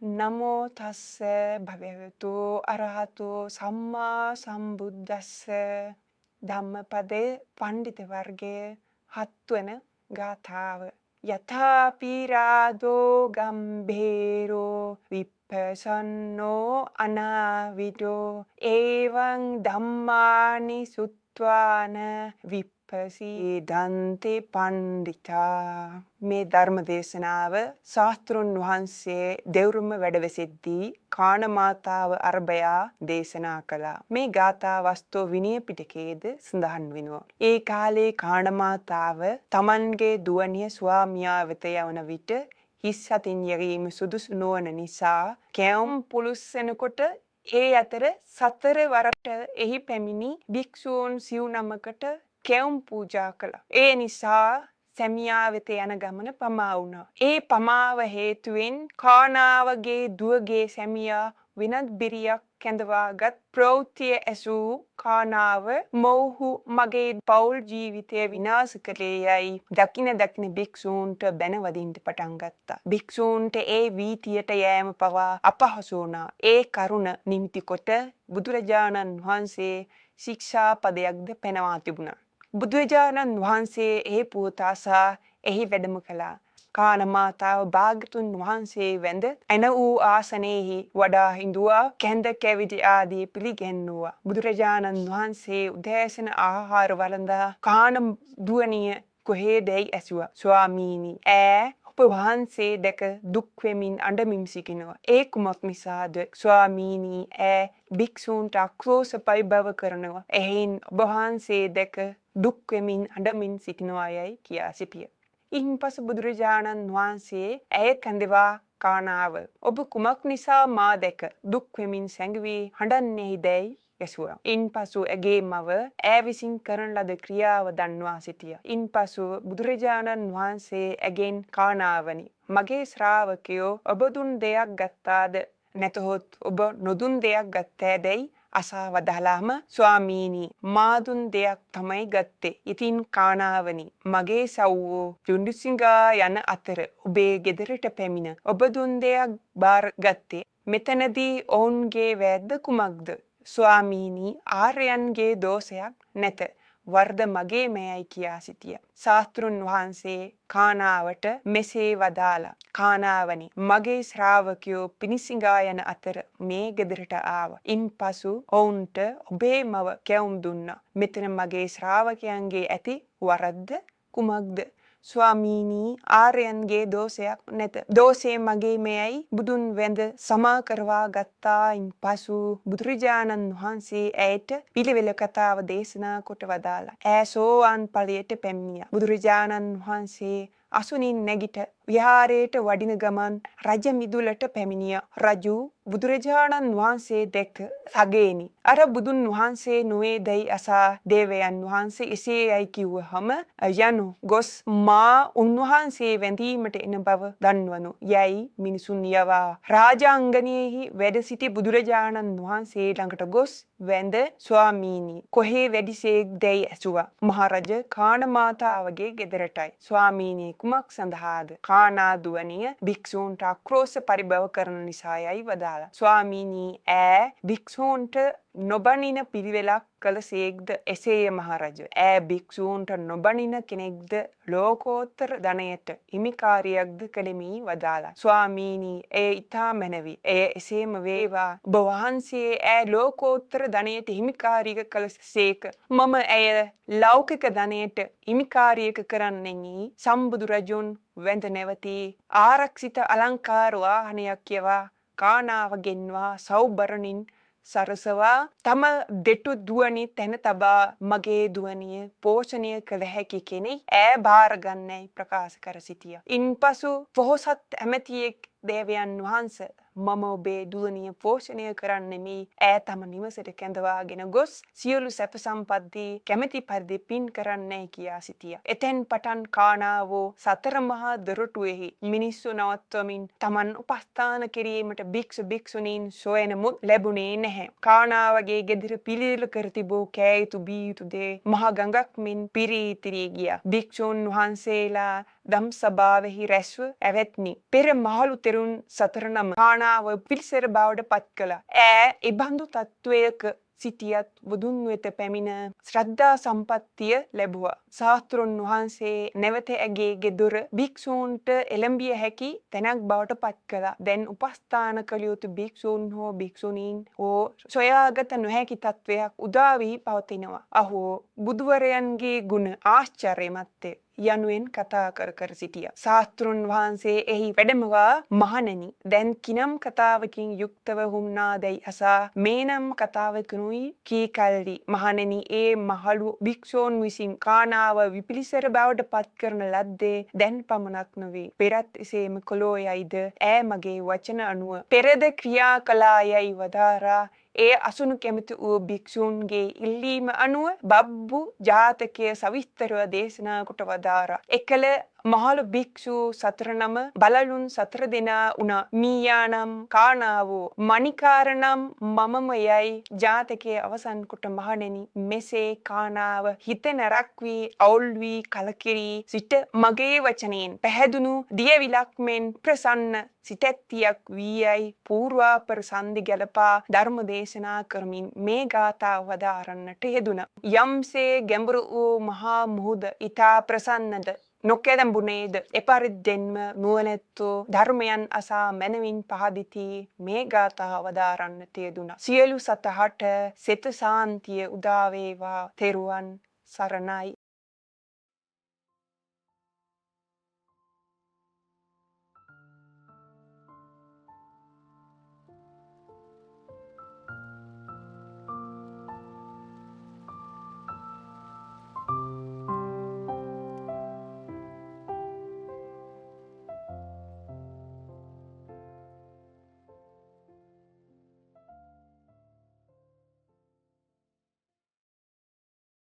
නමෝ තස්ස භගවතු අරහතු සම්මා සම්බුද්දස්ස ධම්මපදේ පණ්ඩිත වර්ගයේ 7 වෙනි ගාථාව යථාපි රාදෝ ගම්භීරෝ විප්පසන්නෝ අනාවිදෝ එවං ධම්මානි සුත්වාන විප්පසීදන්ති පණ්ඩිතා මේ ධර්ම දේශනාව ශාස්ත්‍රුන් වහන්සේ දෙවුරුම වැඩවෙසෙද්දී කාණ මාතාව අරබයා දේශනා කළා. මේ ගාථා වස්තු විනය පිටකයේද සඳහන් වෙනවා. ඒ කාලේ කාණ මාතාව තමන්ගේ දුවනිය ස්වාමියා වෙත යවන විට හිස් අතින් යැවීම සුදුසු නොවන නිසා කැවුම් පුලුස්සනකොට ඒ අතර 4 වරට එහි පැමිණි භික්ෂූන් සිව් නමකට කැවුම් පූජා කළා. ඒ නිසා සැමියා වෙත යන ගමන පමා වුණා. ඒ පමාව හේතුවෙන් කානාවගේ දුවගේ සැමියා වෙනත් බිරියක් කැඳවාගත් ප්‍රවෘත්තිය ඇසූ කානාව මොවුහු මගේ පෞල් ජීවිතය විනාශ කළේ යයි දකින භික්ෂූන්ට බැනවදින්න පටන් ගත්තා. භික්ෂූන්ට ඒ වීතියට යෑම පවා අපහසු වුණා. ඒ කරුණ නිමිති කොට බුදුරජාණන් වහන්සේ ශික්ෂාපදයක්ද පැනවා තිබුණා. බුදුරජාණන් වහන්සේ ඒ පුවත අසා එහි වැඩම කළා. කාණ මාතාව භාග්‍යතුන් වහන්සේ වැඳ එන වූ ආසනයෙහි වඩා හිඳුවා කැඳ කැවිදි ආදී පිළිගැන්වුවා. බුදුරජාණන් වහන්සේ උදෑසන ආහාර වළඳා කාණ දුවනිය කොහෙදැයි ඇසුවා. ස්වාමීනි ඔබ වහන්සේ දැක දුක් වෙමින් අඬමින් සිටිනවා. ඒ කුමක් නිසාද? ස්වාමීනි භික්ෂූන්ට ආක්‍රෝෂ පරිභව කරනවා. එහෙන් ඔබ වහන්සේ දැක දුක් වෙමින් අඬමින් සිටිනවා යයි කියා සිටියා. ඉන්පසු බුදුරජාණන් වහන්සේ ඇය කැඳවා කානාව ඔබ කුමක් නිසා මා දැක දුක් වෙමින් සැඟවී හඬන්නේයිදැයි ඇසුවා. ඉන්පසු ඇගේ මව ඈ විසින් කරන ලද ක්‍රියාව දන්වා සිටියා. ඉන්පසු බුදුරජාණන් වහන්සේ ඇගෙන් කානාවනි මගේ ශ්‍රාවකයෝ ඔබ දුන් දෙයක් ගත්තාද නැතහොත් ඔබ නොදුන් දෙයක් ගත්තෑදැයි අසා වදාලාම ස්වාමීනි මා දුන් දෙයක් තමයි ගත්තේ. ඉතින් කානාවනි මගේ සව්වෝ ජුන්ඩුසිඟා යන අතර ඔබේ ගෙදරට පැමිණ ඔබ දුන් දෙයක් බාර ගත්තේ. මෙතනදී ඔවුන්ගේ වැරද්ද කුමක්ද? ස්වාමීනි ආර්යයන්ගේ දෝෂයක් නැත. වර්ධ මගේ මෙයයි කියා සිටියා. ශාස්ත්‍රුන් වහන්සේ කානාවට මෙසේ වදාලා. කානාවනි මගේ ශ්‍රාවකයෝ පිනිසිඟා යන අතර මේ ගෙදරට ආවා. ඉන්පසු ඔවුන්ට ඔබේ මව කැවුම් දුන්නා. මෙතන මගේ ශ්‍රාවකයන්ගේ ඇති වරද්ද කුමක්ද? ස්වාමීනි ආර්යයන්ගේ දෝෂයක් නැත. දෝෂේ මගේ මෙයයි බුදුන් වැඳ සමා කරවා ගත්තායින් පසු බුදුරජාණන් වහන්සේ ඇයට පිළිවෙල කතාව දේශනා කොට වදාලා. ඈ සෝවාන් ඵලයට පැමිණියා. බුදුරජාණන් වහන්සේ අසුනින් නැගිට විහාරයට වඩින ගමන් රජ මිදුලට පැමිණියා. රජු බුදුරජාණන් වහන්සේ දැක සගේනි. අර බුදුන් වහන්සේ නොවේදැයි අසා දේවයන් වහන්සේ එසේ යයි කිව්වහම යනු ගොස් මා උන්වහන්සේ වැඳීමට එන බව දන්වනු යයි මිනිසුන් යවා රාජාංගණයෙහි වැඩ සිටි බුදුරජාණන් වහන්සේ ළඟට ගොස් වැඳ ස්වාමීනි කොහේ වැඩිසේක්දැයි ඇසුවා. මහරජ කාණ මාතාවගේ ගෙදරටයි. ස්වාමීනි කුමක් සඳහාද? කානා දුවනිය භික්ෂූන්ට ආක්‍රෝෂ පරිභව කරන නිසායයි වදාලා. ස්වාමීනි භික්ෂූන්ට නොබනින පිළිවෙලක් කළසේක්ද? එසේය මහරජ. භික්ෂූන්ට නොබනින කෙනෙක්ද ලෝකෝත්තර ධනයට හිමිකාරියක්ද කළෙමි වදාලා. ස්වාමීනි එය ඊටා මැනවි. එය එසේම වේවා. ඔබ වහන්සේ ලෝකෝත්තර ධනයට හිමිකාරියක කළසේක. මම ඇය ලෞකික ධනයට හිමිකාරියක කරන්නෙමි. සම්බුදු රජුන් වැඳ නැවතී ආරක්ෂිත අලංකාර වාහනයක් යවා කානාව ගෙන්වා සෞබරණින් සරසවා තම දෙටු දුවනි තැන තබා මගේ දුවනිය පෝෂණය කළ හැකි කෙනෙක් බාරගන්නයි ප්‍රකාශ කර සිටියා. ඉන්පසු පොහොසත් ඇමතියෙක් දේවයන් වහන්සේ මම ඔබේ දුවනිය පෝෂණය කරන්නෙමි. තම නිවසට කැඳවාගෙන ගොස් සියලු සැප සම්පත්ති කැමැති පරිදි පින් කරන්නයි කියා සිටියා. එතෙන් පටන් කානාවෝ 4 මහා දොරටුවෙහි මිනිස්සු නවත්වමින් තමන් උපස්ථාන කිරීමට භික්ෂු භික්ෂුණීන් සොයනමුත් ලැබුණේ නැහැ. කානාවගේ ගෙදර පිළියෙල කර තිබූ කෑ යුතු බිය යුතු දේ මහ ගඟක් මෙන් පිරී ඉතිරී ගියා. භික්ෂුන් වහන්සේලා දම් සභාවෙහි රැස්ව ඇවැත්නි. පෙර මහලු තෙරුන් සතර නම කානාව පිළිසර බවට පත් කළා. එබඳු තත්ත්වයක සිටියත් බුදුන් වෙත පැමිණ ශ්‍රද්ධා සම්පත්තිය ලැබුවා. ශාස්ත්‍රුන් වහන්සේ නැවත ඇගේ ගෙදොර භික්ෂූන්ට එළඹිය හැකි තැනක් බවට පත් කළා. දැන් උපස්ථාන කළ යුතු භික්ෂූන් හෝ භික්ෂුණීන් හෝ සොයාගත නොහැකි තත්ත්වයක් උදා වී පවතිනවා. අහෝ බුදුවරයන්ගේ ගුණ ආශ්චර්යමත්ය යනුවෙන් කතා කර සිටියා. ශාස්ත්‍රුන් වහන්සේ එහි වැඩමවා මහණෙනි දැන් කිනම් කතාවකින් යුක්තව හුම්නාදැයි අසා මේනම් කතාවකනුයි කී කල්හි මහණෙනි ඒ මහලු භික්ෂූන් විසින් කානාව විපිලිසර බවට පත් කරන ලද්දේ දැන් පමණක් නොවේ. පෙරත් එසේම කළෝ යයිද මගේ වචන අනුව පෙරද ක්‍රියා කළා යයි වදාරා ඒ අසුණු කැමති වූ භික්ෂූන්ගේ ඉල්ලීම අනුව බබ්බු ජාතකය සවිස්තරව දේශනා කොට වදාරා. එකල මහලු භික්ෂූ සතර නම බලලුන් සතර දෙනා වුණා. මීයානම් කානාවෝ මණිකාරනම් මමම යයි ජාතකයේ අවසන් කොට මහණෙනි මෙසේ කානාව හිත නරක් වී අවුල් වී කලකිරී සිට මගේ වචනයෙන් පැහැදුණු දියවිලක් මෙන් ප්‍රසන්න සිතැත්තියක් වී යයි පූර්වාපර සන්ධි ගැලපා ධර්ම දේශනා කරමින් මේ ගාථාව වදාරන්නට යෙදුණා. යම්සේ ගැඹුරු වූ මහා මුහුද ඊතා ප්‍රසන්නද නොකැදඹුනේද එපරිද්දෙන්ම නුවණැත්තෝ ධර්මයන් අසා මනවින් පහදිති මේ ගාථාව වදාරන්නට යෙදුණා. සියලු සතහට සෙත සාන්තිය උදා වේවා. තෙරුවන් සරණයි.